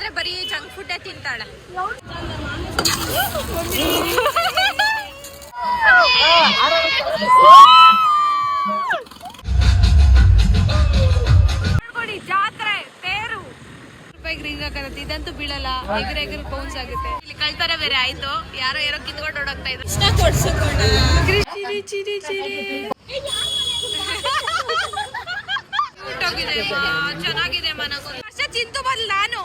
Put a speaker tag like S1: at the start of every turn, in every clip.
S1: ಬಂದ್ರೆ ಬರೀ junk food ತಿಂತಾಳೆ. ನೋಡಿ ಜಾತ್ರೆ ತೇರು ರಿಂಗ್ ಹಾಕತ್ತೆ, ಇದಂತೂ ಬೀಳಲ್ಲ, ಎಗರ್ ಬೌನ್ಸ್ ಆಗುತ್ತೆ. ಇಲ್ಲಿ ಕಳ್ತರ ಬೇರೆ ಆಯ್ತು, ಯಾರೋ ಕಿತ್ಕೊಂಡು ಓಡೋಗ್ತಾ ಇದ್ರು. ಚೆನ್ನಾಗಿದೆ ಮನಗು ವರ್ಷ ಚಿಂತು ಬಂದ್ ನಾನು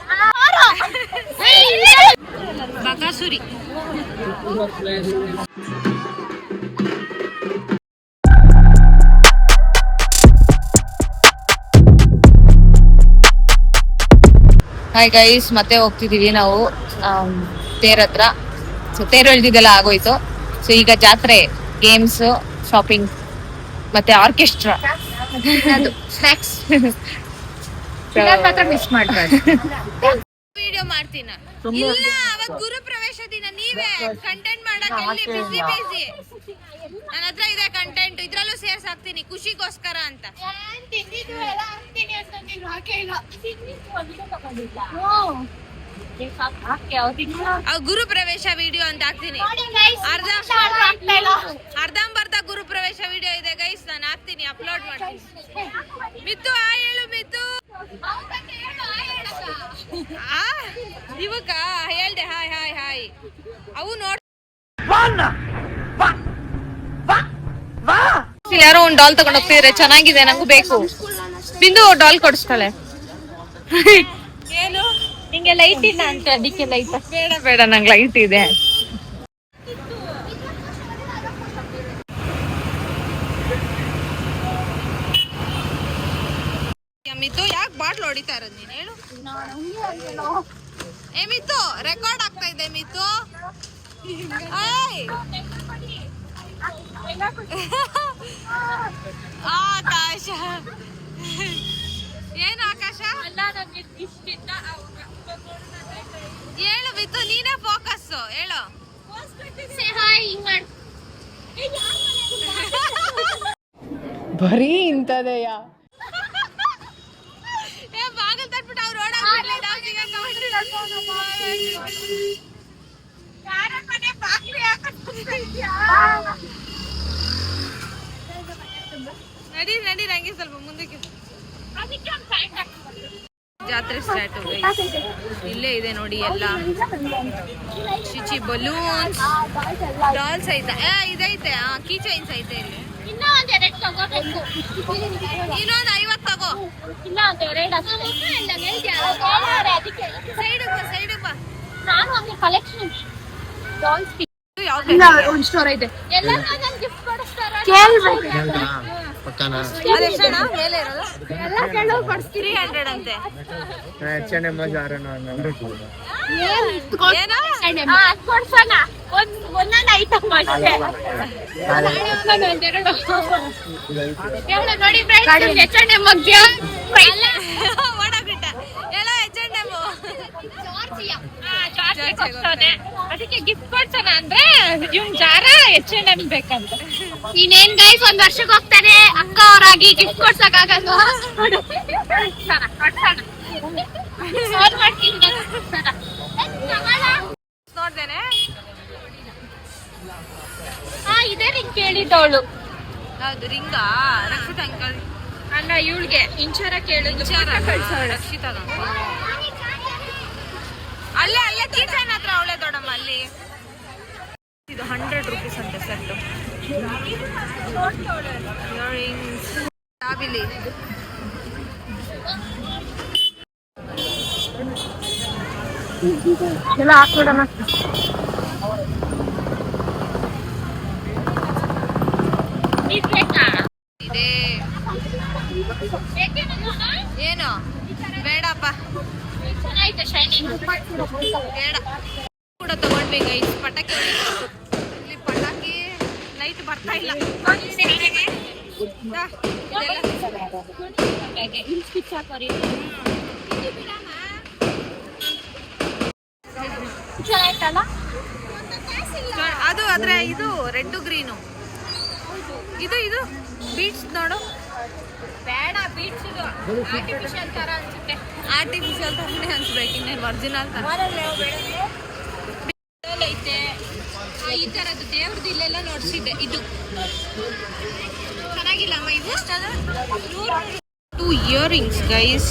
S1: ಬಕಾಸುರಿ. ಹಾಯ್ ಗೈಸ್, ಮತ್ತೆ ಹೋಗ್ತಿದೀವಿ ನಾವು ತೇರ್ ಹತ್ರ. ಸೊ ತೇರು ಎಳ್ದಿದ್ದೆಲ್ಲ ಆಗೋಯ್ತು. ಸೊ ಈಗ ಜಾತ್ರೆ, ಗೇಮ್ಸ್, ಶಾಪಿಂಗ್ ಮತ್ತೆ ಆರ್ಕೆಸ್ಟ್ರಾ, ಸ್ನಾಕ್ಸ್. ಮಿಸ್ ಮಾಡ್ಬಾರ್ದು. ವಿಡಿಯೋ ಮಾಡ್ತೀನಿ. ಇಲ್ಲ, ಅವತ್ತು ಗುರು ಪ್ರವೇಶ ದಿನ. ನೀವೇ ಕಂಟೆಂಟ್ ಮಾಡಕ್ಕೆ ಬಿಸಿ ನನ್ನ ಹತ್ರ ಇದೆ ಕಂಟೆಂಟ್, ಇದ್ರಲ್ಲೂ ಸೇರ್ಸಾಕ್ತೀನಿ ಖುಷಿಗೋಸ್ಕರ ಅಂತ. ಗುರು ಪ್ರವೇಶ ವಿಡಿಯೋ ಅಂತ ಹಾಕ್ತೀನಿ. ಅರ್ಧಂಬರ್ಧ ಗುರು ಪ್ರವೇಶ ವಿಡಿಯೋ ಇದೆ ಗೈಸ್, ನಾನು ಹಾಕ್ತೀನಿ, ಅಪ್ಲೋಡ್ ಮಾಡ್ತೀನಿ. ಮಿತ್ತು ಹೇಳು ಮಿತ್ತು. ಇವಕ್ಕ ಹೇಳ್ದೆ ಹಾಯ್ ಹಾಯ್ ಹಾಯ್. ಅವು ನೋಡ್ ಯಾರೋ ಒಂದ್ ಡಾಲ್ ತಗೊಂಡ್ ಹೋಗ್ತಿದ್ರೆ ಚೆನ್ನಾಗಿದೆ, ನಂಗೂ ಬೇಕು. ಬಿಂದು ಡಾಲ್ ಕೊಡಿಸ್ತಾಳೆ. ಏನು ನಿಂಗೆ ಲೈಟ್ ಇಲ್ಲ ಅಂತ ಅದಕ್ಕೆ ಲೈಟ್. ಬೇಡ ಬೇಡ, ನಂಗೆ ಲೈಟ್ ಇದೆ. ಮಿತ್ತು ಯಾಕೆ ಬಾಟ್ಲು ಹೊಡಿತಾ ಇರೋದು ನೀನು ಹೇಳು. ಏ ಮಿತ್ತು, ರೆಕಾರ್ಡ್ ಆಗ್ತಾ ಇದೆ ಮಿತ್ತು. ಆಕಾಶ ಏನು ಆಕಾಶ ಹೇಳು ಮಿತ್ತು, ನೀನೇ ಫೋಕಸ್ ಹೇಳು.
S2: ಬರೀ ಇಂಥದೆಯಾ?
S1: ಬಾಗಲ್ ತಟ್ಬಿಟ್ಟು ಅವ್ರು ನಡಿ ನಡಿ, ನಂಗೆ ಸ್ವಲ್ಪ ಮುಂದಕ್ಕೆ. ಜಾತ್ರೆ ಸ್ಟಾರ್ಟ್ ಇಲ್ಲೇ ಇದೆ ನೋಡಿ ಎಲ್ಲ. ಚಿಚಿ ಬಲೂನ್ಸ್, ಡಾಲ್ಸ್ ಐತೆ, ಇದೈತೆ ಕೀ ಚೈನ್ಸ್ ಐತೆ. ಇಲ್ಲಿ ಇನ್ನೊಂದು 50 ತಗೋ. ಸೈಡ್ ಬಾ. ನಾನು ಒಂದು ಕಲೆಕ್ಷನ್ ಡಾಲ್ಸ್ ಒಂದು ಸ್ಟೋರ್ ಐತೆ. ಎಲ್ಲ ನಾನು ಗಿಫ್ಟ್ ಕೊಡಿಸ್ತಾರ. ಅದೆಷ್ಟಣ್ಣ ಮೇಲೆ ಇರೋದು? ಎಲ್ಲ ಕೆಳಗೆ ಕೊಡ್ಸ್ತೀರಿ. 300 ಅಂತೆ. ಕೊಡ್ಸೋಣ ಒಂದೊಂದು ಐಟಮ್ ಅಷ್ಟೇ. ನೋಡಿ H&M ಓಡಾಗ್ಬಿಟ್ಟ. ಹೇಳೋ H&M ಅದಕ್ಕೆ ಗಿಫ್ಟ್ ಕೊಡ್ಸೋಣ ಅಂದ್ರೆ ಇವ್ನ್ ಜಾರ H&M ಬೇಕಂತ. ನೀನೇನ್ ಗೈಸ್ ಒಂದ್ ವರ್ಷಕ್ಕೆ ಹೋಗ್ತಾನೆ ಅಕ್ಕ ಅವರಾಗಿ ಗಿಫ್ಟ್ ಕೊಡ್ಸಕ್ಕಾಗಲ್ವಾ? ನೋಡ್ದೇನೆ. ಇದೇ ರಿಂಗ್ ಕೇಳಿದ್ದವಳು. ಹೌದು, ರಿಂಗಾ? ರಕ್ಷಿತಾ ಅಂಕಲ್ ಅಲ್ಲ, ಇವಳಿಗೆ ಇಂಚಾರ ಕೇಳಿದ್ದು. ರಕ್ಷಿತಾ ಅಲ್ಲೇ ಕೀಚನ್ ಹತ್ರ ಅವಳೆ ದೊಡ್ಡಮ್ಮ. ಅಲ್ಲಿ ಇದು 100 ರೂಪೀಸ್ ಅಂತೆ ಸೆಟ್ಟು. ಇಯರಿಂಗ್ಸ್ ಟಾಬಿಲಿ ಎಲ್ಲ ಹಾಕ್ಬಿಡೋಣ. ಇದೆ ಏನು ಬೇಡಪ್ಪ, ಬೇಡ ಕೂಡ ತಗೊಂಡ್ವಿ ಗೈಸ್. ಪಟಾಕಿ ಇಲ್ಲಿ ಪಟಾಕಿ ಲೈಟ್ ಬರ್ತಾ ಇಲ್ಲ. ಅದು ಆದ್ರೆ ಇದು ರೆಡ್ ಗ್ರೀನು, ಇದು ಬೀಟ್ಸ್ ನೋಡು. ಬೇಡ ಬೀಟ್ಸ್ ಇದು ಆರ್ಟಿಫಿಷಿಯಲ್ ತರ ಅನ್ಸುತ್ತೆ. ಆರ್ಟಿಫಿಷಿಯಲ್ ತರನೇ ಅನ್ಸ್ಬೇಕು, ಇನ್ನೇನು ಒರಿಜಿನಲ್ ತರ ಐತೆ. ಈ ತರದ್ದು ದೇವ್ರದ್ದು ಇಲ್ಲೆಲ್ಲ ನೋಡ್ಸಿದ್ದೆ. ಇದು ಚೆನ್ನಾಗಿಲ್ಲ ಅಮ್ಮ. ಇವು 2 ಇಯರಿಂಗ್ಸ್ ಗೈಸ್.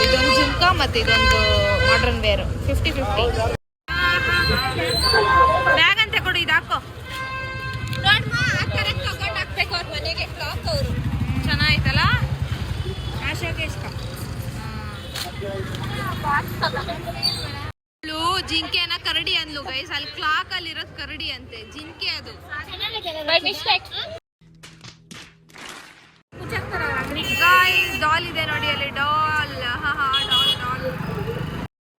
S1: ಇದೊಂದು ಜುಮ್ಕಾ ಮತ್ತೆ ಇದೊಂದು ಮಾಡರ್ನ್ ವೇರ್ 50-50. ಬ್ಯಾಗ್ ಅಂತ ಕೊಡು, ಇದು ಹಾಕೋ ನೋಡ್ಮ. ಆ ಥರ ತಗೊಂಡು ಹಾಕ್ಬೇಕು ಅವ್ರ ಮನೆಗೆ. ಲಾಕ್ ಅವರು ಚೆನ್ನಾಯ್ತಲ್ಲ. ಆಶಾಗೆ ಇಷ್ಟ. ಜಿಂಕೆನ ಕರಡಿ ಅಂದ್ಲು ಗೈಸ್. ಅಲ್ಲಿ ಕ್ಲಾಕ್ ಅಲ್ಲಿ ಇರೋದು ಕರಡಿ ಅಂತೆ, ಜಿಂಕೆ ಅದು. ಗೈಸ್ ಡಾಲ್ ಇದೆ ನೋಡಿ ಅಲ್ಲಿ. ಡಾಲ್ ಡಾಲ್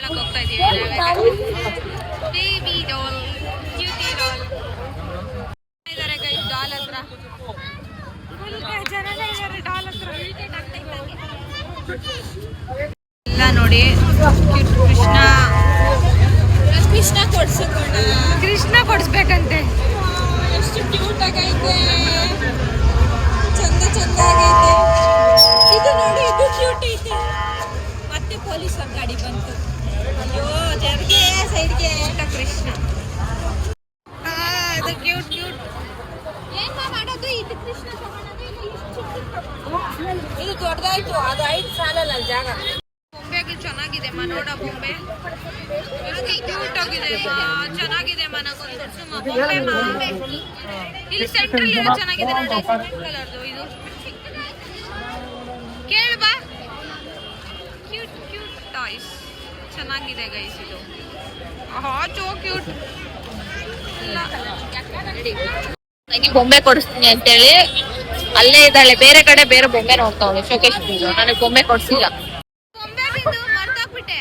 S1: ಡಾಲ್ ಹೋಗ್ತಾ ಇದೀವಿ. ಬೇಬಿ ಡಾಲ್, ಕ್ಯೂಟಿ ಡಾಲ್ ಇದಾರೆ ಗೈಸ್. ಡಾಲ್ ಹತ್ರ ಫುಲ್ ಜನ ಇದಾರೆ. ಡಾಲ್ ಹತ್ರ ಎಲ್ಲ ನೋಡಿ. ಕೃಷ್ಣ ಕೊಡ್ಸೋಣ. ಕೃಷ್ಣ ಕೊಡ್ಸ್ಬೇಕಂತೆ. ಎಷ್ಟು ಕ್ಯೂಟ್ ಆಗೈತೆ, ಚಂದ ಚಂದ ಆಗೈತೆ. ಇದು ನೋಡಿ, ಇದು ಕ್ಯೂಟ್ ಐತೆ. ಮತ್ತೆ ಪೊಲೀಸ್ ಗಾಡಿ ಬಂತು. ಅಯ್ಯೋ ಜರ್ಗೆ ಸೈಡ್ಗೆ. ಕೃಷ್ಣ ಅದು ಕ್ಯೂಟ್ ಕ್ಯೂಟ್. ಏನ್ ಮಾಡೋದು? ಇದು ಕೃಷ್ಣ ತಗೊಳ್ಳೋದು. ಇದು ದೊಡ್ಡದಾಯ್ತು, ಅದು 5 ಸಾಲಲ್ಲ ಜಾಗ. ಬೊಂಬೆಗಳು ಚೆನ್ನಾಗಿದೆ ನೋಡ. ಬೊಂಬೆ ಕ್ಯೂಟ್ ಆಗಿದೆ, ಚೆನ್ನಾಗಿದೆ. ಬೊಂಬೆ ಇಲ್ಲಿ ಸೆಂಟ್ರಲ್ ಇರೋ ಚೆನ್ನಾಗಿದೆ ನೋಡಿ. ಕಲರ್ದು ಇದು ಕೇಳ್ಬಾ. ಕ್ಯೂಟ್ ಕ್ಯೂಟ್ ಟಾಯ್ಸ್ ಚೆನ್ನಾಗಿದೆ ಗೈಸ್. ಇದು ಚೋ ಕ್ಯೂಟ್.
S2: ಬೊಂಬೆ ಕೊಡಿಸ್ತೀನಿ ಅಂತೇಳಿ ಅಲ್ಲೇ ಇದ್ದಾಳೆ. ಬೇರೆ ಕಡೆ ಬೇರೆ ಬೊಂಬೆ ನೋಡ್ತಾವಳೆ ಶೋಕೇಶ್. ನನಗೆ ಬೊಂಬೆ ಕೊಡ್ಸಿಲ್ಲ.
S1: ಬೊಂಬೆ ಬಿದ್ದು ಮರ್ತೋಗ್ಬಿಟ್ಟೆ.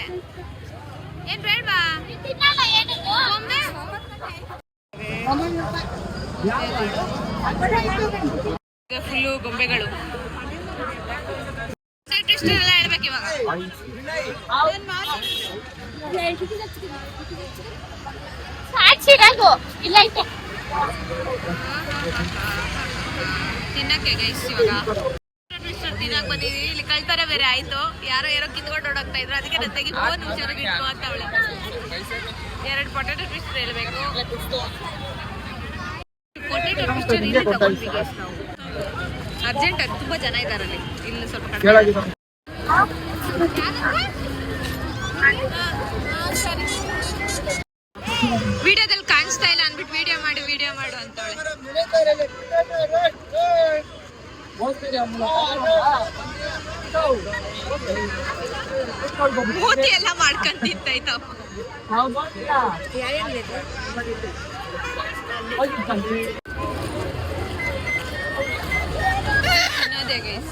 S1: ಏನ್ ಬೇಡ್ವಾ ಬೊಂಬೆ? ಫುಲ್ಲು ಗೊಂಬೆಗಳು. ಎಲ್ಲ ಹೇಳ್ಬೇಕು ಇವಾಗ. ತಿನ್ನಕ್ಕೆ ಗೈಸ್ ಇವಾಗ ತಿನ್ನಕ್ ಬಂದಿದೀವಿ. ಇಲ್ಲಿ ಕಳ್ತಾರೆ ಬೇರೆ ಆಯ್ತು. ಯಾರೋ ಕಿತ್ಕೊಂಡು ಓಡೋಗ್ತಾ ಇದ್ರು. ಅದಕ್ಕೆ ನನ್ನ ತೆಗಿ ಫೋನ್ ಹುಷಾರಾಗಿ ಇಟ್ಕೋ ಅಂತ ಅವಳೆ. 2 ಪೊಟೆಟೊ ಟ್ವಿಸ್ಟರ್ ಹೇಳ್ಬೇಕು. ಪೊಟೆಟೊ ಟ್ವಿಸ್ಟರ್ ಇಲ್ಲಿ ತಗೊಂಡ್ವಿ ಗೈಸ್ ನಾವು. ಅರ್ಜೆಂಟ್ ಆಗಿ ತುಂಬಾ ಜನ ಇದ್ದಾರೆ ಅಲ್ಲಿ. ಇಲ್ಲಿ ಸ್ವಲ್ಪ ಕಡಿಮೆ. ವಿಡಿಯೋದಲ್ಲಿ ಕಾಣಿಸ್ತಾ ಇಲ್ಲ ಅಂದ್ಬಿಟ್ಟು ವಿಡಿಯೋ ಮಾಡು ಅಂತವಳೆ. ಮೂತಿ ಎಲ್ಲ ಮಾಡ್ಕೊಂತಿತ್ತಾಯ್ತು. ಅನ್ನೋದೇ ಗೈಸ್.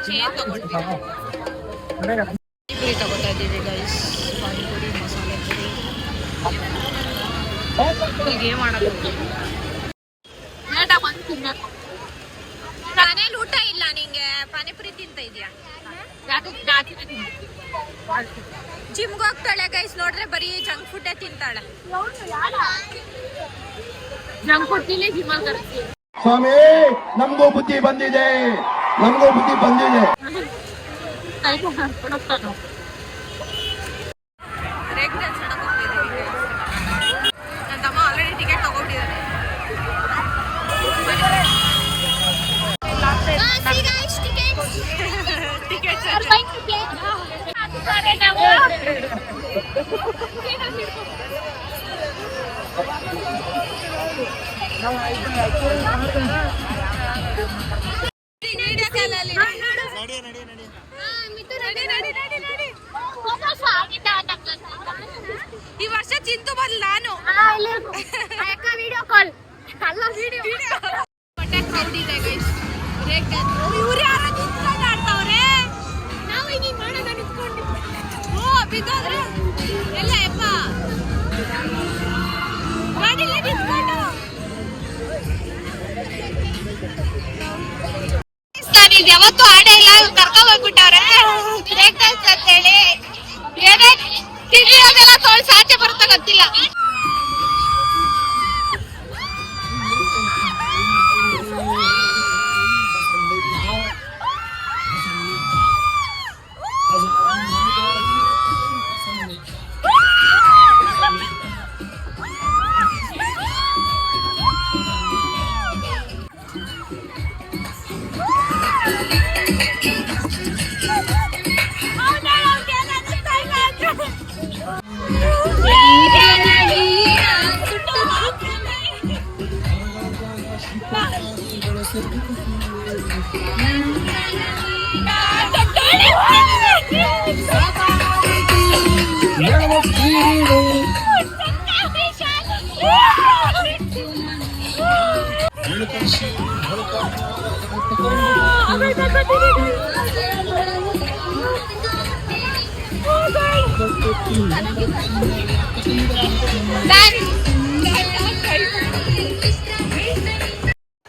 S1: ಚೇನ್ ತಗೊಳ್ತೀವಿ. ಪುರಿ ತಗೋತಾ ಇದ್ದೀವಿ ಗೈಸ್. ಪಾನಿಪುರಿ, ಮಸಾಲೆ ಪುರಿ. ಈಗ ಏನ್ ಮಾಡೋದು? ಮನೇಲಿ ಊಟ ಇಲ್ಲ ನಿಂಗೆ. ಪಾನಿಪುರಿ ತಿಂತ ಇದೀಯಾ? ಜಿಮ್ಗೆ ಹೋಗ್ತಾಳೆ ಗೈಸ್. ನೋಡ್ರೆ ಬರೀ ಜಂಕ್ ಫುಡ್ ತಿಂತಾಳೆ.
S2: ಜಂಕ್ ಫುಡ್ ತಿನ್ನಿ ಜಿಮ್
S3: ಸ್ವಾಮಿ, ನಮಗೂ ಬುದ್ಧಿ ಬಂದಿದೆ.
S1: ನನ್ನ ತಮ್ಮ ಆಲ್ರೆಡಿ ಟಿಕೆಟ್ ತಗೊಂಡಿದ್ದಾನೆ. ಈ ವರ್ಷ ಚಿಂತು ಬದಲು ನಾನು
S2: ವಿಡಿಯೋ ಕಾಲ್
S1: ಹೊಟ್ಟೆ ಕ್ರೌಡ್ ಇದೆ ಗೈಸ್. ಇವ್ರು ಯಾರು ನಿಂತ್ಕೊಂಡು ಆಡ್ತಾವ್ರೆ? ನಾವು ಈಗ ಮಾಡೋದ ನಿಂತ್ಕೊಂಡು. ಓ ಬಿದ್ದೋದ್ರೆ ಎಲ್ಲ ಯಪ್ಪ ಗಾಡಿಲೇ ನಿಂತ್ಕೊಂಡು. ಇದು ಯಾವತ್ತೂ ಆಡೇ ಇಲ್ಲ, ಕರ್ಕೊಂಡ್ ಹೋಗ್ಬಿಟ್ಟವ್ರೆ ಬ್ರೇಕ್ ಡ್ಯಾನ್ಸ್ ಅಂತ ಹೇಳಿ. ಏನೇ ತಿರ್ಗಿರೋದೆಲ್ಲ ತೋಳ್ ಸಾಚೆ ಬರುತ್ತಾ ಗೊತ್ತಿಲ್ಲ.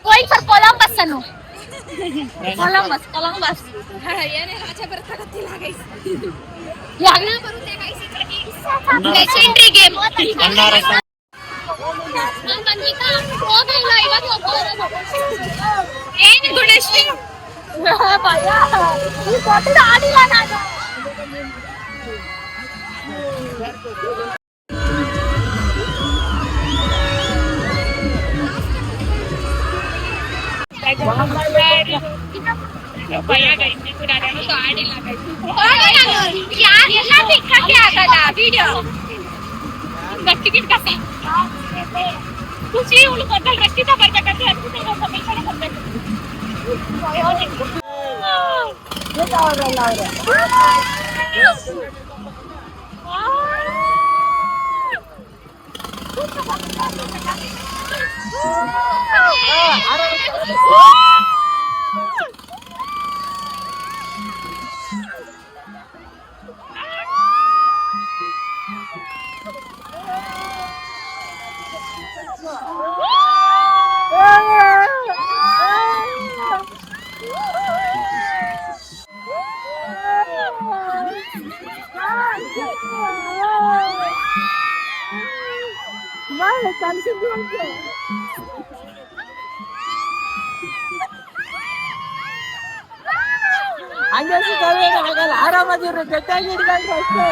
S2: Going for Columbus ಅನ್ನು Columbus
S1: ಏನೇ ಆಚೆ ಬರ್ತಾಗತ್ತಿಲ್ಲ ಗೈಸ್.
S2: ಯಾಗನ ಬರುತ್ತೆ ಗೈಸ್ ಲೆಜೆಂಡರಿ ಗೇಮ್ ಹೋಗಿಲ್ಲ ಇವತ್ತು ಏನು ಗುಣಶ್ರೀ ಭಯ ಈ ಕೊಟ್ಟಿದ್ದು ಆಡಿಲ್ಲ ನಾನು ಟಿಕೆಟ್ ಕಟ್ಟಿ ಖುಷಿ ಉಳ್ಕೊಂಡ್ರೆ ರಕ್ಷಿತ ಬರ್ಬೇಕಂದ್ರೆ
S4: ಆಗಲ್ಲ ಆರಾಮಾಗಿರು ಜೊತೆಯಾಗಿ ಹಿಡ್ಕೊಂಡ್ರೆ ಅಷ್ಟೇ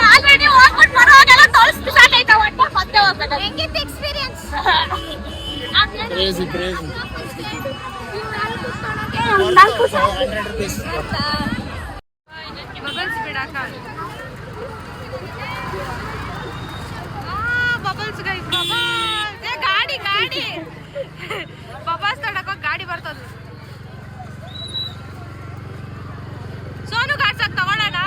S2: ಆಲ್ರೆಡಿ ಹೋಗ್ಬಿಟ್ಟು ಬರೋವಾಗೆಲ್ಲ ತೋರಿಸ್ತು ಸಾಕಾಯ್ತಾ ಒಟ್ಟು ಮತ್ತೆ ಹೋಗ್ಬೇಕು ಹೆಂಗಿತ್ತು ಎಕ್ಸ್ಪೀರಿಯನ್ಸ್
S3: ಕ್ರೇಜಿ ಕ್ರೇಜಿ
S1: ಬಬಲ್ಸ್ ಬಿಡಾಕ ಬಬಲ್ಸ್ ಗೈಸ್ ಬಬಲ್ಸ್ ಗಾಡಿ ಗಾಡಿ ಬಬಲ್ಸ್ ತಡಕ ಗಾಡಿ ಬರ್ತದ ಸೋನು ಗಾಡ್ಸಕ್ ತಗೊಳ್ಳೋಣ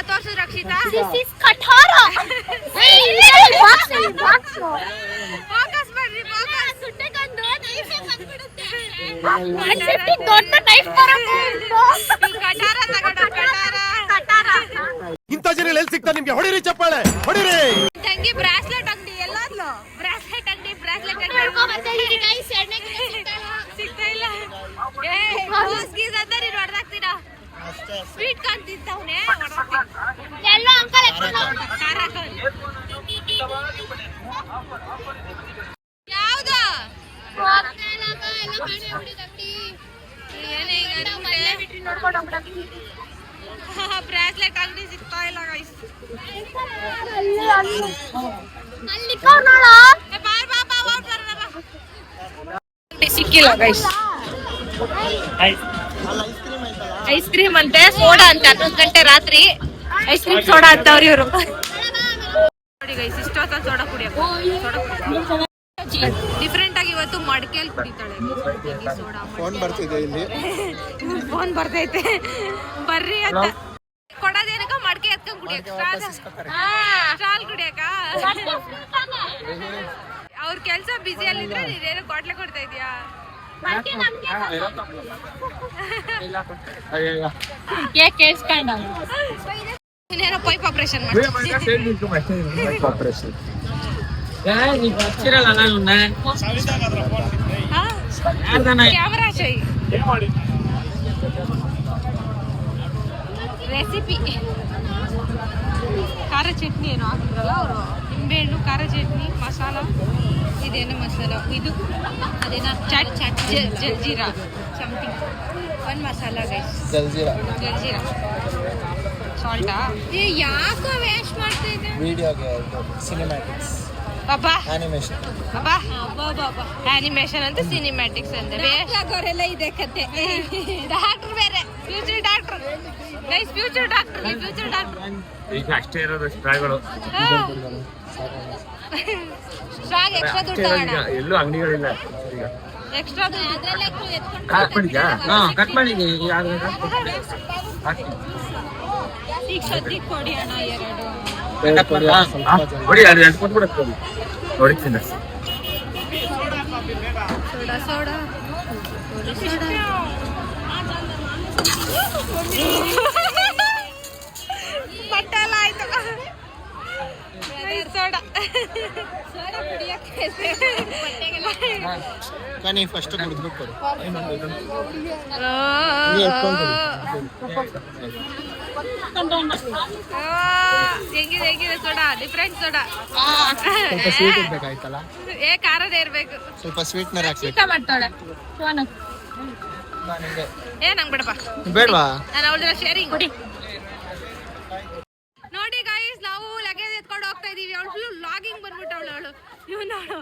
S1: ತೋರ್ಸು ರಕ್ಷಿತಾ
S2: ಕಠೋರ
S1: ಫೋಕಸ್ ಮಾಡ್ರಿ ಫೋಕಸ್
S2: ದೊಡ್ಡ ನೈಫ್
S1: ಕಟಾರ ತಗೊಂಡು ಕಟಾರ
S3: ಇಂಥ ಜನ ಎಲ್ಲಿ ಸಿಗ್ತಾ ನಿಮ್ಗೆ ಹೊಡಿರಿ ಚಪ್ಪಾಳೆ ಹೊಡಿರಿ
S1: ತಂಗಿ ಬ್ರಾಸ್ಲೆಟ್ ಅಂಗಡಿ ಎಲ್ಲಾದ್ಲು ಬ್ರಾಸ್ಲೆಟ್ ಅಂಗಡಿ ಸಿಗ್ತಾ ಇಲ್ಲ ಏ ಗೀಸ್ ಅಂತ ನೀನು ಹೊಡೆದಾಕ್ತೀರಾ ಸ್ವೀಟ್ ಕಾರ್ನ್ ತಿಂತವ್ನೆ
S2: ಎಲ್ಲ ಅಂಕಲ್
S1: ಖಾರ ಯಾವ್ದು ಏನೇ ಬ್ರಾಸ್ಲೆಟ್ ಅಂಗಡಿ ಸಿಗ್ತಾ ಇಲ್ಲ ಗೈಸ್
S2: ಸಿಕ್ಕಿಲ್ಲ ಗೈಸ್ ಐಸ್ ಕ್ರೀಮ್ ಅಂತೆ ಸೋಡಾ ಅಂತ 11 ಗಂಟೆ ರಾತ್ರಿ ಐಸ್ ಕ್ರೀಮ್ ಸೋಡಾ ಅಂತವ್ರಿ ಇವರು
S1: ನೋಡಿ ಗೈಸ್ ಇಷ್ಟೊತ್ತಲ್ಲಿ ಸೋಡಾ ಕುಡಿಯಕ್ಕೆ ಡಿಫ್ರೆಂಟ್ ಆಗಿ ಇವತ್ತು ಮಡಕೆಯಲ್ಲಿ ಕುಡಿತಾಳೆ ಸೋಡಾ
S3: ಫೋನ್ ಬರ್ತಿದೆ ಇಲ್ಲಿ
S1: ಫೋನ್ ಬರ್ತೈತೆ ಬರ್ರಿ ಅಂತ ಕೊಡೋದೇನಕ ಮಡಕೆ ಎತ್ಕೊಂಡ್ ಕುಡಿಯಕ ಸ್ಟಾಲ್ ಕುಡಿಯಕ ಅವ್ರ ಕೆಲ್ಸ ಬಿಸಿ ಅಲ್ಲಿದ್ರೆ ನೀನೇನೋ ಬಾಟ್ಲೆ ಕೊಡ್ತಾ ಇದೀಯಾ ನೀನೇನೋ ಪೈಪ್ ಆಪರೇಷನ್ ಕ್ಯಾಮರಾ ಶೈ ರೆಸಿಪಿ ಖಾರ ಚಟ್ನಿ ಏನೋ ಹಾಕಿದ್ರಲ್ಲ ಅವರು ನಿಂಬೆಹಣ್ಣು ಖಾರ ಚಟ್ನಿ ಮಸಾಲ ಇದೇನೋ ಮಸಾಲ ಇದು ಅದೇನೋ ಚಾಟ್ ಜಲ್ಜೀರಾ ಸಮಥಿಂಗ್ ಒಂದು ಮಸಾಲ ಗೈಸ್
S3: ಜಲ್ಜೀರಾ
S1: ಜಲ್ಜೀರಾ ಸಾಲ್ಟಾ ಏ ಯಾಕೋ ವೇಸ್ಟ್ ಮಾಡ್ತಾ ಇದ್ದೆ
S3: ವಿಡಿಯೋಗೆ ಸಿನಿಮ್ಯಾಟಿಕ್ಸ್
S1: ಬಾಬಾ
S3: ಆನಿಮೇಷನ್
S1: ಬಾಬಾ ಆನಿಮೇಷನ್ ಅಂತ ಸಿನಿಮ್ಯಾಟಿಕ್ಸ್ ಅಂತ ಅವರೆಲ್ಲ ಇದೆ ಕತೆ ಡಾಕ್ಟರ್ ಬೇರೆ future doctor guys future doctor
S5: ಈಗ ಅಷ್ಟೇ ಇರೋದು ಸ್ಟ್ರಾಯ್ಗಳು
S1: ಸ್ಟ್ರಾಗ್ ಎಕ್ಸ್ಟ್ರಾ ದುಡ್ಡು ತಗೋಣ.
S5: ಎಲ್ಲೂ ಅಂಗಡಿಗಳಿಲ್ಲ ಈಗ.
S1: ಎಕ್ಸ್ಟ್ರಾ ದುಡ್ಡು ಅದ್ರಲ್ಲೇ ಎತ್ಕೊಂಡು
S5: ಕಟ್ ಮಾಡಿದ್ಯಾ? ಕಟ್ ಮಾಡಿ
S1: ಈಗ ಸದ್ಯಕ್ಕೆ ಕೊಡಿ ಅಣ್ಣ 2.
S5: ನೋಡಿ ಅದು ಎರಡು ಕೊಟ್ಬಿಡಕ್ಕೆ ಹೊಡಿತೀನಿ.
S1: ಸೋಡಾ ಸೋಡಾ ಪಟ್ಟೆಲ್ಲ ಆಯ್ತು. ಸೋಡಾ ಸೋಡಾ ಕುಡಿಯಕ್ಕೆ
S3: కానీ ఫస్ట్ గుర్తుపెట్టుకోరు
S1: ಹೆಂಗಿದೆ ಹೆಂಗಿದೆ ಸೋಡಾ? Different soda.
S3: ಸ್ವಲ್ಪ ಸ್ವೀಟ್ ಇರ್ಬೇಕಾಯ್ತಲ್ಲ,
S1: ಖಾರದೇ ಇರ್ಬೇಕು.
S3: ಸ್ವಲ್ಪ ಸ್ವೀಟ್ನರ್ ಹಾಕ್ಬೇಕು.
S2: ಮಾಡ್ತಾಳೆ
S1: ನಂಗೆ ಬಿಡಪ್ಪ,
S3: ಬೇಡವಾ?
S1: ನಾನು ಅವಳ ಶೇರಿಂಗ್ ನೋಡಿ ಗೈಸ್. ನಾವು ಲಗೇಜ್ ಎತ್ಕೊಂಡು ಹೋಗ್ತಾ ಇದೀವಿ. ಅವಳು ಫುಲ್ ಲಾಗಿಂಗ್ ಬಂದ್ಬಿಟ್ಟವಳು. ಇವ್ ನೋಡು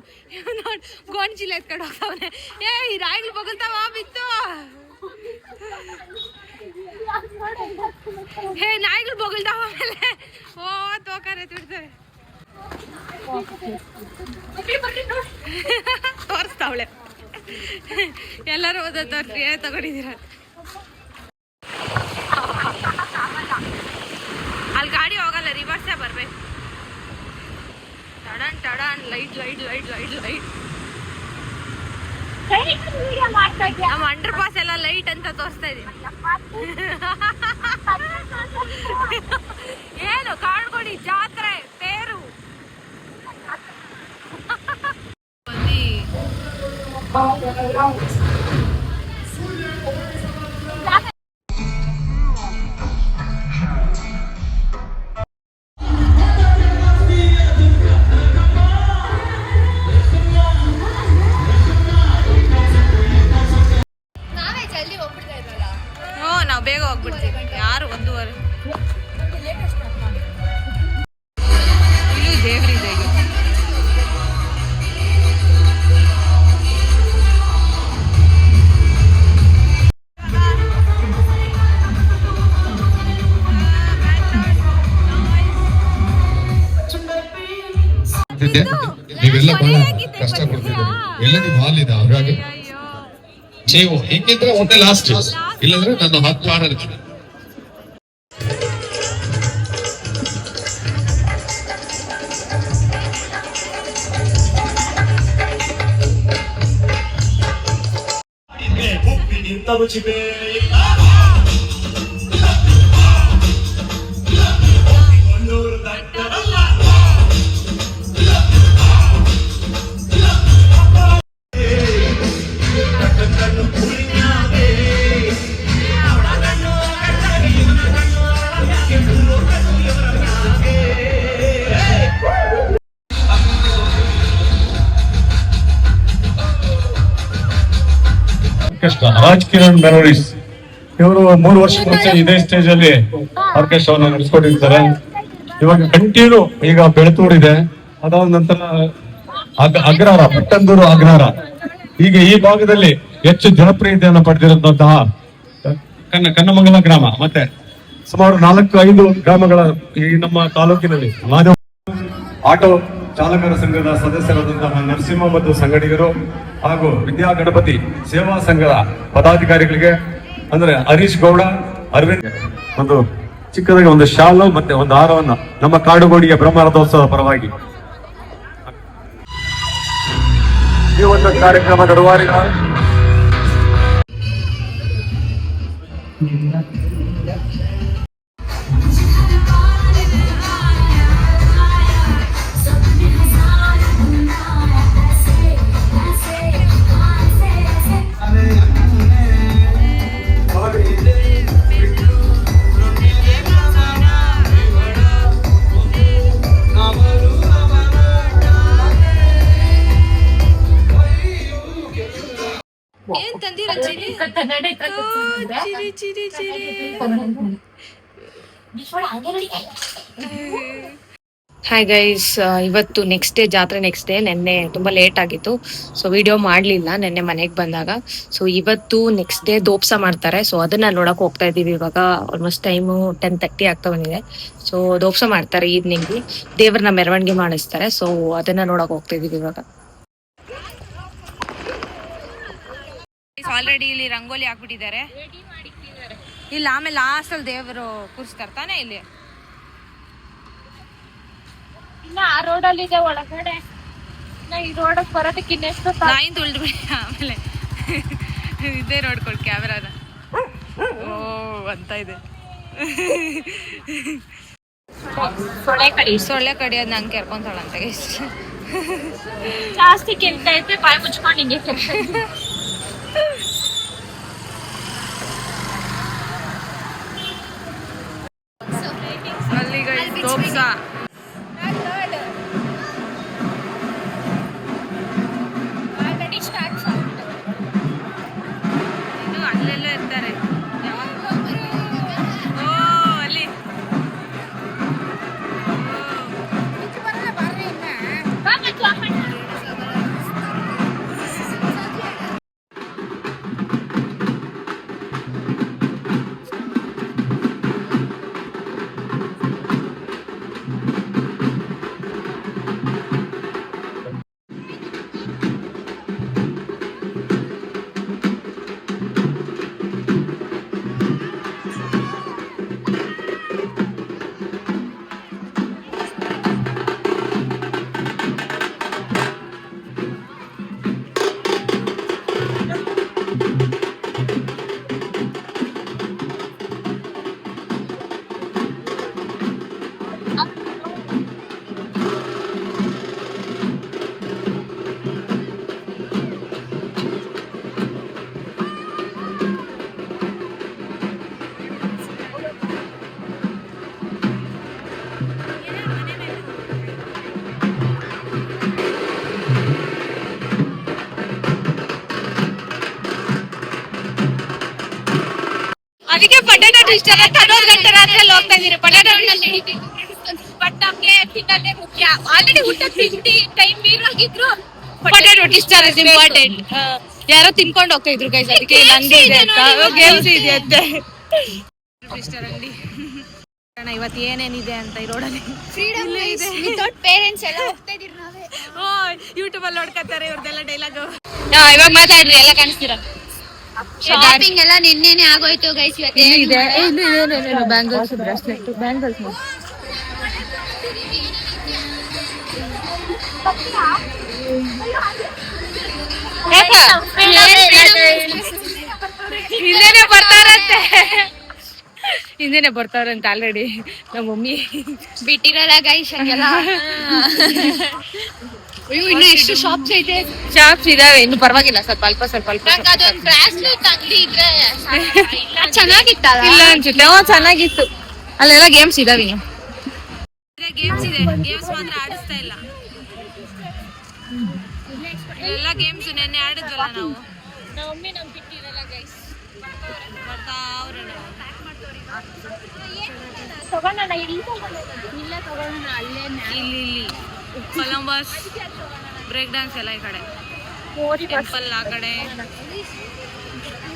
S1: ಗೋಣಿಚೀಲ ಎತ್ಕೊಂಡು ಹೋಗ್ತಾವನೆ. ಈ ರಾಯಿಗಳು ಬಗಲ್ತಾವ ಬಿತ್ತು. ನಾಯಿಗಳು ಬಗಲ್ತಾವ. ಆಮೇಲೆ ತೋಕಾರೆ ತಿಡ್ತವೆ. ತೋರಿಸ್ತಾವಳೆ. ಎಲ್ಲರೂ ಓದ ತೋರ್ಸಿ ತಗೊಂಡಿದ್ದೀರ. ಅಲ್ಲಿ ಗಾಡಿ ಹೋಗಲ್ಲ, ರಿವರ್ಸೇ ಬರ್ಬೇಕು. ಟಡನ್ ಟಡನ್ light light light light light. ನಮ್ಮ ಅಂಡರ್ ಪಾಸ್ ಎಲ್ಲ ಲೈಟ್ ಅಂತ ತೋರಿಸ್ತಾ ಇದೀವಿ. ಏನು ಕಾಡ್ಕೊಡಿ ಜಾತ್ರೆ ತೇರು. ನಾವು ಬೇಗ ಹೋಗ್ಬಿಡ್ತೀವಿ. ಯಾರು 1:15 ಇಲ್ಲಿ ದೇವ್ರಿದೆ. ಈಗ
S6: ನೀವೆಲ್ಲ ಬಹಳ ಕಷ್ಟ ಕೊಡ್ತಿದ್ದೀರಿ. ಎಲ್ಲ ನೀವು ಹಾಲಿದ ಹಾಗಾಗಿ ನೀವು ಹಿಂಗಿದ್ರೆ ಒಂದೇ ಲಾಸ್ಟ್, ಇಲ್ಲಾಂದ್ರೆ ನನ್ನ 10 ಆಡೋದು.
S7: ರಾಜ್ ಕಿರಣ್ ಮೆಮೊರೀಸ್ ಇವರು 3 ವರ್ಷದ ಮುಂಚೆ ಇದೇ ಸ್ಟೇಜ್ ಅಲ್ಲಿ ಆರ್ಕೆಸ್ಟ್ರಾವನ್ನು ನಡೆಸ್ಕೊಂಡಿರ್ತಾರೆ. ಇವಾಗ ಕಂಟಿನ್ಯೂ ಈಗ ಬೆಳತೂರಿದೆ, ಅದಾದ ನಂತರ ಅಗ್ರಹಾರ, ಪಟ್ಟಂದೂರು, ಅಗ್ರಹಾರ, ಹೀಗೆ ಈ ಭಾಗದಲ್ಲಿ ಹೆಚ್ಚು ಜನಪ್ರಿಯತೆಯನ್ನು ಪಡೆದಿರುವಂತಹ ಕನ್ನಮಂಗಲ ಗ್ರಾಮ ಮತ್ತೆ ಸುಮಾರು 4-5 ಗ್ರಾಮಗಳ ಈ ನಮ್ಮ ತಾಲೂಕಿನಲ್ಲಿ ಮಾಧವ ಆಟೋ ಚಾಲಕರ ಸಂಘದ ಸದಸ್ಯರಾದಂತಹ ನರಸಿಂಹ ಮತ್ತು ಸಂಗಡಿಗರು ಹಾಗೂ ವಿದ್ಯಾ ಗಣಪತಿ ಸೇವಾ ಸಂಘದ ಪದಾಧಿಕಾರಿಗಳಿಗೆ ಅಂದ್ರೆ ಹರೀಶ್ ಗೌಡ, ಅರವಿಂದ್ ಒಂದು ಚಿಕ್ಕದಾಗಿ ಒಂದು ಶಾಲು ಮತ್ತೆ ಒಂದು ಹಾರವನ್ನು ನಮ್ಮ ಕಾಡುಗೋಡಿಯ ಬ್ರಹ್ಮರಥೋತ್ಸವ ಪರವಾಗಿ ಈ ಒಂದು ಕಾರ್ಯಕ್ರಮ ನಡುವಾರಿನ
S1: ಏನ್ ತಂದಿರ ಚಿರಿ? ಚಿರಿ ಚಿರಿ ಚಿರಿ.
S2: ಹಾಯ್ ಗೈಸ್, ಇವತ್ತು ನೆಕ್ಸ್ಟ್ ಡೇ ಜಾತ್ರೆ. ನೆಕ್ಸ್ಟ್ ಡೇ ನೆನ್ನೆ ತುಂಬ ಲೇಟ್ ಆಗಿತ್ತು, ಸೊ ವಿಡಿಯೋ ಮಾಡಲಿಲ್ಲ ನೆನ್ನೆ ಮನೆಗೆ ಬಂದಾಗ. ಸೊ ಇವತ್ತು ನೆಕ್ಸ್ಟ್ ಡೇ ದೋಪ್ಸ ಮಾಡ್ತಾರೆ, ಸೊ ಅದನ್ನ ನೋಡಕ್ ಹೋಗ್ತಾ ಇದೀವಿ. ಇವಾಗ ಆಲ್ಮೋಸ್ಟ್ ಟೈಮು 10:30 ಆಗ್ತಾ ಬಂದಿದೆ. ಸೊ ದೋಪ್ಸ ಮಾಡ್ತಾರೆ ಈವ್ನಿಂಗ್, ದೇವ್ರನ್ನ ಮೆರವಣಿಗೆ ಮಾಡಿಸ್ತಾರೆ. ಸೊ ಅದನ್ನ ನೋಡಕ್ ಹೋಗ್ತಾ ಇದೀವಿ ಇವಾಗ.
S1: ಆಲ್ರೆಡಿ ಇಲ್ಲಿ ರಂಗೋಲಿ ಹಾಕ್ಬಿಟ್ಟಿದ್ದಾರೆ. ಇಲ್ಲ ಆಮೇಲೆ ಲಾಸ್ಟ್ ಅಲ್ಲಿ ದೇವರು ಕೂರಿಸ್ತಾರೆ ತಾನೆ ಇಲ್ಲಿ.
S2: ಇನ್ನ ಆ ರೋಡಲ್ಲಿ ಇದೆ ಒಳಗಡೆ, ಈ ರೋಡ್ ಬರೋದಕ್ಕೆ ಇನ್ನೆಷ್ಟು
S1: ನಾಯಿನ್ ತುಳಿದ್ಬಿಡಿ ಆಮೇಲೆ ಇದೇ ರೋಡ್ ಕೊಡ್ ಕ್ಯಾಮ್ರಾನ. ಓ ಅಂತ ಇದೆ ಸೊಳ್ಳೆ ಕಡಿಯೋದು ನಂಗೆ ಕೆರ್ಕೊಂತಾಳಂತ
S2: ಜಾಸ್ತಿ ಕೆಲ್ಸ ಐತೆ, ಬಾಯಿ ಮುಚ್ಕೊಂಡು ಹಿಂಗೆ
S1: ಅಲ್ಲಿ ದೋಪ್ಸ. ಇನ್ನು ಅಲ್ಲೆಲ್ಲ ಇರ್ತಾರೆ. ಓ ಅಲ್ಲಿ
S2: ಅದಕ್ಕೆ ಪಟಾಟ ಟ್ವಿಸ್ಟರ್ 11 ಗಂಟೆ ರಾತ್ರಿಯಲ್ಲಿ ಹೋಗ್ತಾ ಇದೀರಿ. ಪಟಾಟ ಬಟ್ ನಮ್ಗೆ ತಿನ್ನೋದೇ ಮುಖ್ಯ. ಆಲ್ರೆಡಿ ಊಟ ತಿಂಡಿ ಟೈಮ್ ಮೀರಾಗಿದ್ರು ಪಟಾಟೋ ಟ್ವಿಸ್ಟರ್ ಇಸ್ ಇಂಪಾರ್ಟೆಂಟ್. ಯಾರೋ ತಿನ್ಕೊಂಡು ಹೋಗ್ತಾ ಇದ್ರು ಗೈಸ್, ಅದಕ್ಕೆ ನಂದಿ ಇದೆ ಅಂತ ಗೇಮ್ಸ್ ಇದೆ ಅಂತೆ.
S1: ಟ್ವಿಸ್ಟರ್ ಅಂಗಡಿ ಇವತ್ತು ಏನೇನಿದೆ ಅಂತ ಈ ರೋಡಲ್ಲಿ.
S8: ವಿತೌಟ್ ಪೇರೆಂಟ್ಸ್ ಎಲ್ಲ ಹೋಗ್ತಾ ಇದೀವಿ ನಾವೇ.
S1: ಓ ಯೂಟ್ಯೂಬ್ ಅಲ್ಲಿ ನೋಡ್ಕೊತಾರೆ ಇವ್ರದೆಲ್ಲ ಡೈಲಾಗು.
S2: ಇವಾಗ ಮಾತಾಡ್ರಿ, ಎಲ್ಲ ಕಾಣಿಸ್ತೀರಾ.
S8: ಶಾಪಿಂಗ್ ಎಲ್ಲ ನಿನ್ನೆನೆ ಆಗೋಯ್ತು ಗೈಸ್. ಇವತ್ತು
S2: ಬ್ಯಾಂಗಲ್ಸ್, ಬ್ರಾಸ್ಲೆಟ್, ಬ್ಯಾಂಗಲ್ಸ್. ಹಿಂದೆನೆ ಬರ್ತಾರಂತೆ ಆಲ್ರೆಡಿ ನಮ್ಮ ಮಮ್ಮಿ.
S8: ಬಿಟ್ಟಿರಲ್ಲ ಗೈಸ್ ಹಂಗೆಲ್ಲ.
S2: ಇನ್ನು ಎಷ್ಟು ಶಾಪ್ಸ್ ಐತೆ, ಶಾಪ್ಸ್ ಇದಾವೆ ಇನ್ನು, ಪರವಾಗಿಲ್ಲ. ಸ್ವಲ್ಪ ಅಲ್ಪ
S8: ಅದೊಂದು ಬ್ರಾಸ್ಲೆಟ್ ಅಂಗಡಿ ಇದ್ರೆ ಚೆನ್ನಾಗಿತ್ತಲ್ಲ.
S2: ಇಲ್ಲ ಅನ್ಸುತ್ತೆ, ಚೆನ್ನಾಗಿತ್ತು. ಅಲ್ಲೆಲ್ಲ ಗೇಮ್ಸ್ ಇದಾವೆ. ಇನ್ನು
S1: ಗೇಮ್ಸ್ ಇದೆ, ಗೇಮ್ಸ್ ಮಾತ್ರ ಆಡಿಸ್ತಾ ಇಲ್ಲ. ಎಲ್ಲ ಗೇಮ್ಸ್ ನೆನ್ನೆ ಆಡಿದ್ವಲ್ಲ ನಾವು. ಬರ್ತಾ ಅವ್ರೆ ಇಲ್ಲಿ ಕೊಲಂಬಸ್ ಬ್ರೇಕ್ ಡ್ಯಾನ್ಸ್ ಎಲ್ಲ ಈ ಕಡೆ, ಟೆಂಪಲ್ ಆ ಕಡೆ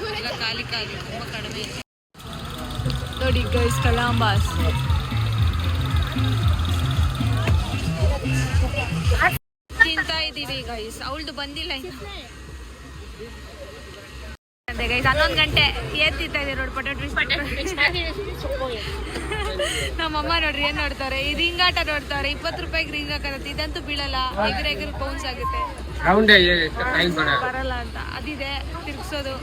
S1: ಎಲ್ಲ ಖಾಲಿ ತುಂಬಾ ಕಡಿಮೆ ಇದೆ ನೋಡಿ ಗೈಸ್. ಕೊಲಂಬಸ್ ತಿಂತಾ ಇದೀವಿ ಗೈಸ್. ಅವಳ್ದು ಬಂದಿಲ್ಲ ಇನ್ನು ಗೈಸ್. 11 ಗಂಟೆ ಏನ್ ತಿಂತಾ ಇದೆ ನೋಡಿ ಪೊಟ್ಯಾಟೊ. ನಮ್ಮಮ್ಮ ನೋಡ್ರಿ ಏನ್ ನೋಡ್ತಾರೆ, ಈ ರಿಂಗಾಟ ನೋಡ್ತಾರೆ. 20 ರೂಪಾಯಿಗೆ ರಿಂಗ್ ಹಾಕತ್ತೆ, ಇದಂತೂ ಬೀಳಲ್ಲ. ಎಗ್ರ ಪೌನ್ಸ್ ಆಗುತ್ತೆ, ಬರಲ್ಲ ಅಂತ ಅದಿದೆ ತಿರ್ಗ್ಸೋದು.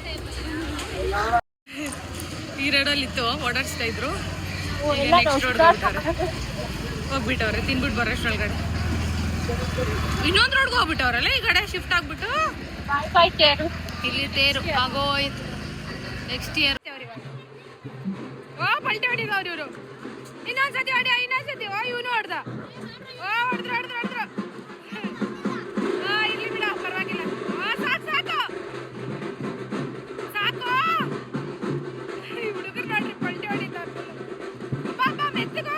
S1: ಈ ರೋಡಲ್ಲಿ ಇತ್ತು, ಓಡಾಡಿಸ್ತಾ ಇದ್ರು. ನೆಕ್ಸ್ಟ್ ರೋಡ್ ಹೋಗ್ಬಿಟ್ಟವ್ರೆ, ತಿನ್ಬಿಟ್ಟು ಬರೋಷ್ಟ್ರೊಳಗಡೆ ಇನ್ನೊಂದು ರೋಡ್ಗೆ ಹೋಗ್ಬಿಟ್ಟವ್ರಲ್ಲ. ಈ ಕಡೆ ಶಿಫ್ಟ್ ಆಗ್ಬಿಟ್ಟು ಇಲ್ಲಿ ತೇರು ಆಗೋಯ್ತು. ನೆಕ್ಸ್ಟ್ ಇಯರ್ ಓ ಪಲ್ಟಿ ಹೊಡಿದ ಇವರು. ಇನ್ನೊಂದ್ಸತಿ ಹೊಡಿಯ, ಇನ್ನೊಂದ್ಸತಿ. ಓ ಇವನು ಹೊಡ್ದ. ಓ ಹೊಡೆದ್ರು ಇಲ್ಲಿ ಬಿಡ, ಪರವಾಗಿಲ್ಲ. ಸಾಕು ಈ ಹುಡುಗರು ನೋಡ್ರಿ ಪಲ್ಟಿ ಹೊಡಿದ. ಮೆತ್ತಗೋ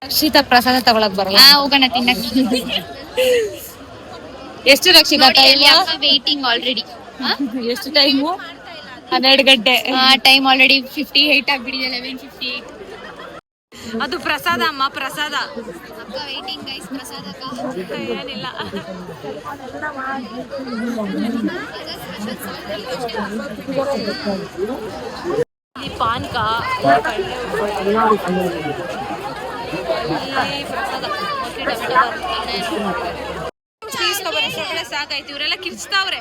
S2: ರಕ್ಷಿತಾ ಪ್ರಸಾದ ತಗೊಳಕ್ ಬರಲ್ಲ.
S8: ಹೋಗೋಣ ತಿನ್ನಕ್ಕೆ.
S2: ಎಷ್ಟು ರಕ್ಷಿತಾ ಟೈಮ್?
S8: Waiting already.
S2: ಎಷ್ಟು ಟೈಮು? 12 ಗಂಟೆ.
S8: ಟೈಮ್ ಆಲ್ರೆಡಿ 58 ಆಗ್ಬಿಟ್ಟಿದೆ. 11:58.
S2: ಅದು ಪ್ರಸಾದ ಅಮ್ಮ, ಪ್ರಸಾದ.
S8: ವೇಟಿಂಗ್ ಗೈಸ್ ಪ್ರಸಾದಕ್ಕ.
S2: ಏನಿಲ್ಲ. ಈ ಪಾನ್ಕ ಸಾಕಾಯ್ತು. ಇವರೆಲ್ಲ ಕಿರ್ಚ್ತಾವ್ರೆ.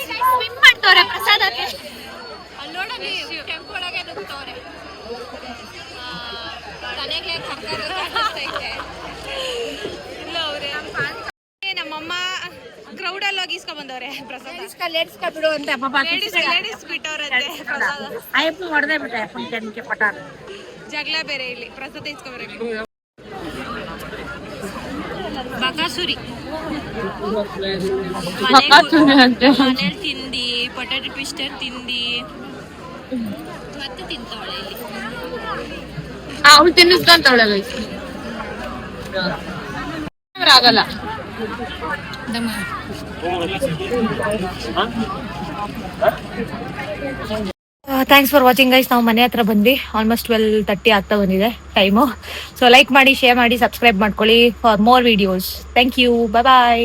S8: ಸ್ವಿಮ್ ಮಾಡ್ತವ್ರೆ ಪ್ರಸಾದಕ್ಕೆ.
S2: ಅಲ್ಲಿ ನೋಡಲಿ ಟೆಂಪೋ ಒಳಗೆ ನುಗ್ತವ್ರೆ. ಮನೆಗೆ ಇಲ್ಲ ಅವ್ರೆ. ನಮ್ಮಮ್ಮ ಕ್ರೌಡ್ ಅಲ್ಲಿ ಹೋಗಿ ಇಸ್ಕೊಂಡ್ ಬಂದವ್ರೆ ಪ್ರಸಾದ.
S4: ಬಿಡು ಅಂತ
S2: ಲೇಡೀಸ್ ಬಿಟ್ಟವ್ರಂತೆ ಪ್ರಸಾದ.
S4: ಅಯ್ಯಪ್ಪ ಹೊಡೆದೇ ಬಿಟ್ಟೆ ಫಂಕ್ಷನ್ಗೆ ಪಟಾರ.
S2: ಜಗಳ ಬೇರೆ ಇಲ್ಲಿ ಪ್ರಸಾದ ಇಸ್ಕೊಂಬರಕ್ಕೆ. ಬಕಾಸುರಿ ಮನೇಲಿ ತಿಂದಿ, ಪೊಟ್ಯಾಟೊ ಟ್ವಿಸ್ಟರ್ ತಿಂದಿ,
S8: ಮತ್ತೆ ತಿಂತಾವಳೆ ಇಲ್ಲಿ.
S2: ಅವಳು ತಿನ್ನಿಸ್ಕೊಂತವಳೆ. ಆಗಲ್ಲ. Thanks for watching guys. ನಾವು ಮನೆ ಹತ್ರ ಬಂದ್ವಿ. ಆಲ್ಮೋಸ್ಟ್ 12:30 ಆಗ್ತಾ ಬಂದಿದೆ ಟೈಮು. ಸೊ ಲೈಕ್ ಮಾಡಿ, ಶೇರ್ ಮಾಡಿ, ಸಬ್ಸ್ಕ್ರೈಬ್ ಮಾಡ್ಕೊಳ್ಳಿ for more videos. Thank you. Bye.